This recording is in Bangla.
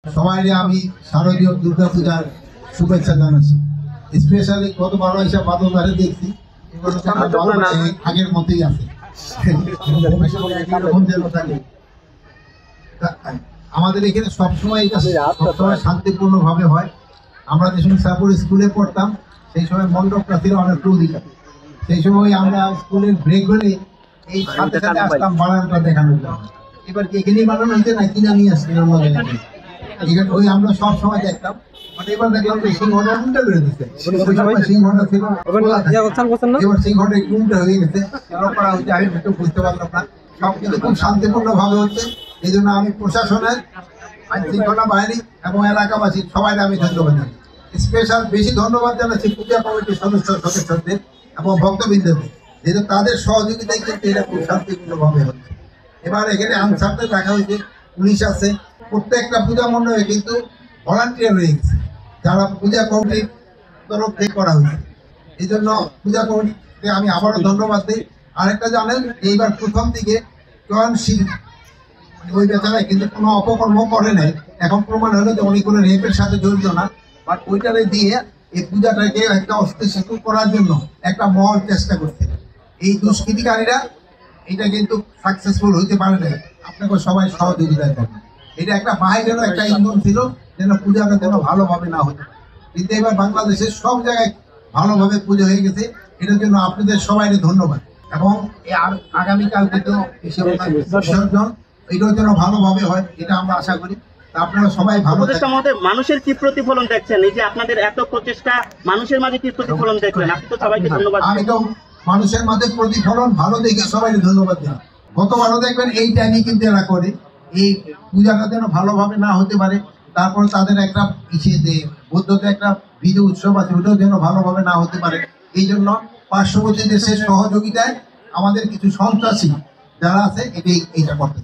সবাইকে আমি শারদীয় দুর্গা পূজার শুভেচ্ছা জানাচ্ছি। স্পেশালি গত 12 হিসাব বাদলদারে দেখছি আগের মতোই আছে। আমাদের এখানে সবসময় শান্তিপূর্ণ ভাবে হয়। আমরা যে সময় সাপুর স্কুলে পড়তাম সেই সময় মণ্ডপটা ছিল অনেক অধিকার। সেই সময় আমরা স্কুলের ব্রেক হলে এই সাথে সাথে আসতাম বানানটা দেখানোর জন্য। এবার কি এখানেই বানানো হয়েছে না কিনা নিয়ে আসছি অন্য জায়গায়, এখানে ওই আমরা সব সময় দেখতাম। মানে এবার দেখলাম যে সিংহটা উল্টা করে দিচ্ছে, সিংহটা ছিল এবার সিংহটা একটু উল্টা হয়ে গেছে। কেন করা হচ্ছে আমি একটু বুঝতে পারলাম না। সব কিছু খুব শান্তিপূর্ণ ভাবে হচ্ছে। এই জন্য আমি প্রশাসনের, আইন শৃঙ্খলা বাহিনী এবং এলাকাবাসী সবাই আমি ধন্যবাদ জানাই। স্পেশাল বেশি ধন্যবাদ জানাচ্ছি পূজা কমিটির সদস্যদের এবং ভক্তবৃন্দদের, যেহেতু তাদের সহযোগিতায় কিন্তু এটা খুব শান্তিপূর্ণ ভাবে হচ্ছে। এবার এখানে আনসারদের রাখা হয়েছে, পুলিশ আছে, প্রত্যেকটা পূজা মণ্ডপে কিন্তু ভলান্টিয়ার রয়ে গেছে যারা পূজা কমিটির তরফ থেকে করা হয়েছে। এই জন্য পূজা কমিটিকে আমি আবারও ধন্যবাদ দিই। আরেকটা জানেন, এইবার প্রথম দিকে চয়নশীল ওই বেচারায় কিন্তু কোনো অপকর্ম করে নাই। এখন প্রমাণ হলো যে উনি কোনো রেপের সাথে জড়িত না, বাট ওইটারে দিয়ে এই পূজাটাকে একটা অস্থিতিশীল করার জন্য একটা মহল চেষ্টা করছে। এই দুষ্কৃতিকারীরা এটা কিন্তু সাকসেসফুল হইতে পারে না। আপনাকে সবাই সহযোগিতা করবেন। এটা একটা বাহিরেরও একটা ইন্ধন ছিল যেন পূজাটা যেন ভালোভাবে না হতো। কিন্তু এবার বাংলাদেশের সব জায়গায় ভালোভাবে পুজো হয়ে গেছে। এটার জন্য আপনাদের সবাইকে ধন্যবাদ। এবং আগামীকাল কিন্তু বিসর্জন এটার জন্য ভালোভাবে হয়, এটা আমরা আশা করি। আপনারা সবাই ভালো থাকবেন। মানুষের কি প্রতিফলন দেখছেন, এই যে আপনাদের এত প্রচেষ্টা মানুষের মাঝে কি প্রতিফলন দেখলেন? আপনি তো সবাইকে ধন্যবাদ। আমি তো মানুষের মাঝে প্রতিফলন ভালো দেখে সবাইকে ধন্যবাদ দিলাম। গতবারও দেখবেন এই টাইমে কিন্তু এরা করে এই পূজাটা যেন ভালোভাবে না হতে পারে। তারপর তাদের একটা ইসেতে বৌদ্ধতে একটা বিজয় উৎসব আছে, ওটাও যেন ভালোভাবে না হতে পারে। এই জন্য পার্শ্ববর্তী দেশের সহযোগিতায় আমাদের কিছু সন্ত্রাসী যারা আছে এইটা করতে